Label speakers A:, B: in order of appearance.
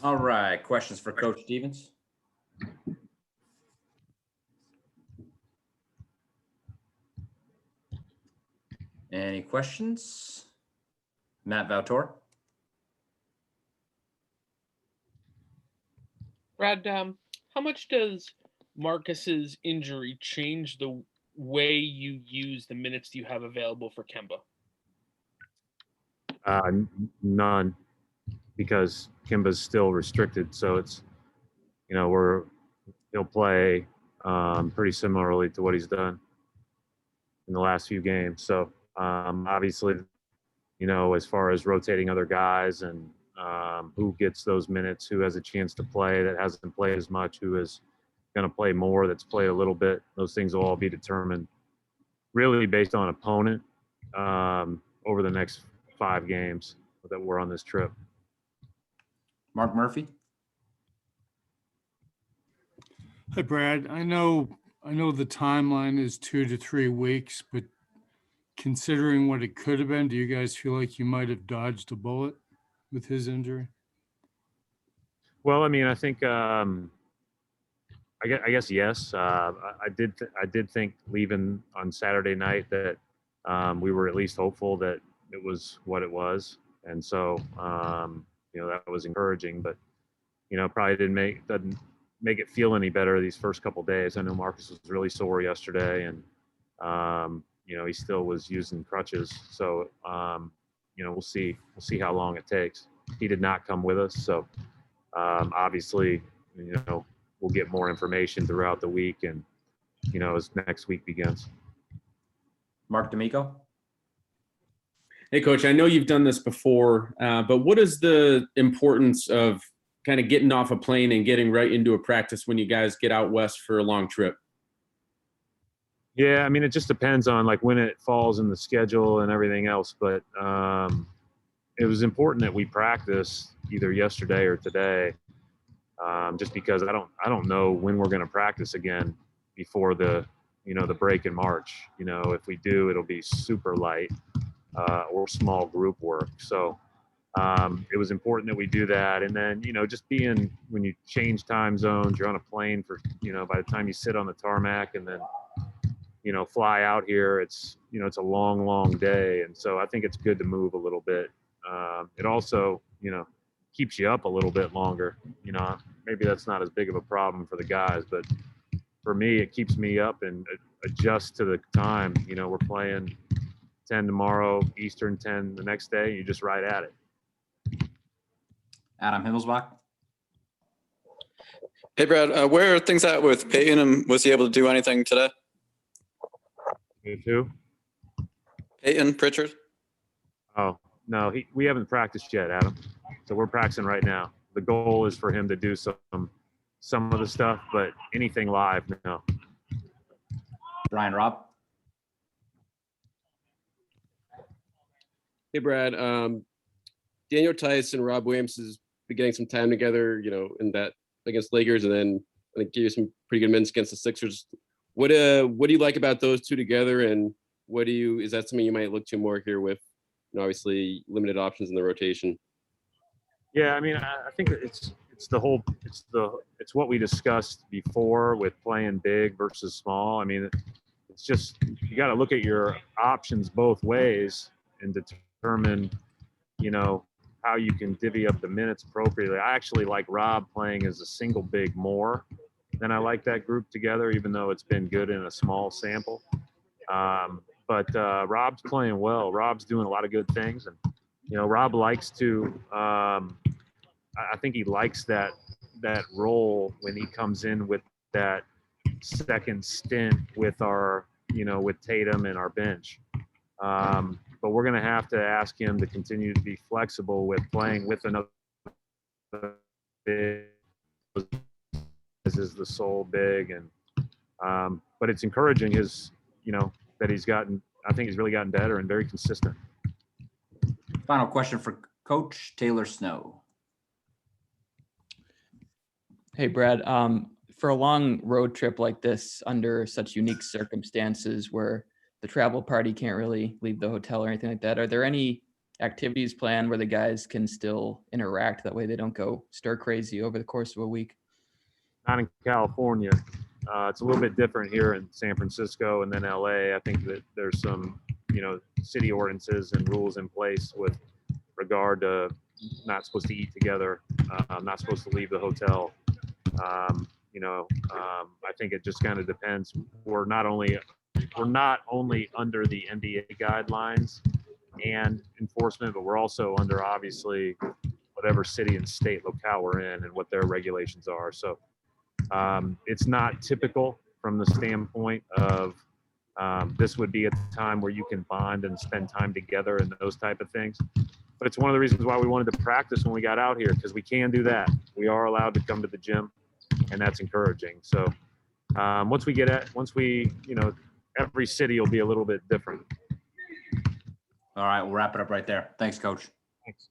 A: All right, questions for Coach Stevens? Any questions? Matt Valtor?
B: Brad, how much does Marcus's injury change the way you use the minutes you have available for Kemba?
C: None, because Kimba's still restricted. So it's, he'll play pretty similarly to what he's done in the last few games. So obviously, as far as rotating other guys and who gets those minutes, who has a chance to play that hasn't played as much, who is going to play more that's played a little bit, those things will all be determined really based on opponent over the next 5 games that we're on this trip.
A: Mark Murphy?
D: Hi, Brad. I know the timeline is 2 to 3 weeks, but considering what it could have been, do you guys feel like you might have dodged a bullet with his injury?
C: Well, I mean, I think I guess yes. I did think leaving on Saturday night that we were at least hopeful that it was what it was, and so that was encouraging. But probably doesn't make it feel any better these first couple of days. I know Marcus was really sore yesterday, and he still was using crutches. So we'll see how long it takes. He did not come with us, so obviously we'll get more information throughout the week and as next week begins.
A: Mark D'Amico?
E: Hey, Coach, I know you've done this before, but what is the importance of kind of getting off a plane and getting right into a practice when you guys get out west for a long trip?
C: Yeah, I mean, it just depends on like when it falls in the schedule and everything else. But it was important that we practice either yesterday or today, just because I don't know when we're going to practice again before the the break in March. If we do, it'll be super light or small group work. So it was important that we do that. And then just being when you change time zones, you're on a plane for by the time you sit on the tarmac and then fly out here, it's it's a long day. And so I think it's good to move a little bit. It also keeps you up a little bit longer. Maybe that's not as big of a problem for the guys, but for me, it keeps me up and adjust to the time. We're playing 10 tomorrow, Eastern 10 the next day. You just right at it.
A: Adam Himmelsbach?
F: Hey, Brad, where are things at with Payton, and was he able to do anything today?
C: You too?
F: Payton Pritchard?
C: Oh, no, we haven't practiced yet, Adam. So we're practicing right now. The goal is for him to do some of the stuff, but anything live, no.
A: Brian Robb?
G: Hey, Brad. Daniel Tice and Rob Williams has been getting some time together, in that against Lakers, and then I think gave you some pretty good minutes against the Sixers. What do you like about those two together, and is that something you might look to more here with, obviously limited options in the rotation?
C: Yeah, I mean, I think it's what we discussed before with playing big versus small. I mean, it's just you got to look at your options both ways and determine, how you can divvy up the minutes appropriately. I actually like Rob playing as a single big more than I like that group together, even though it's been good in a small sample. But Rob's playing well. Rob's doing a lot of good things, and Rob likes to. I think he likes that role when he comes in with that second stint with our, with Tatum and our bench. But we're going to have to ask him to continue to be flexible with playing with another big, as is the sole big, and but it's encouraging that he's gotten. I think he's really gotten better and very consistent.
A: Final question for Coach Taylor Snow.
H: Hey, Brad. For a long road trip like this, under such unique circumstances where the travel party can't really leave the hotel or anything like that, are there any activities planned where the guys can still interact? That way they don't go stir crazy over the course of a week.
C: Not in California. It's a little bit different here in San Francisco and then LA. I think that there's some, city ordinances and rules in place with regard to not supposed to eat together, not supposed to leave the hotel. I think it just kind of depends. We're not only under the NBA guidelines and enforcement, but we're also under obviously whatever city and state locale we're in and what their regulations are. So it's not typical from the standpoint of this would be a time where you can bond and spend time together and those type of things. But it's one of the reasons why we wanted to practice when we got out here, because we can do that. We are allowed to come to the gym, and that's encouraging. So once every city will be a little bit different.
A: All right, we'll wrap it up right there. Thanks, Coach.
C: Thanks.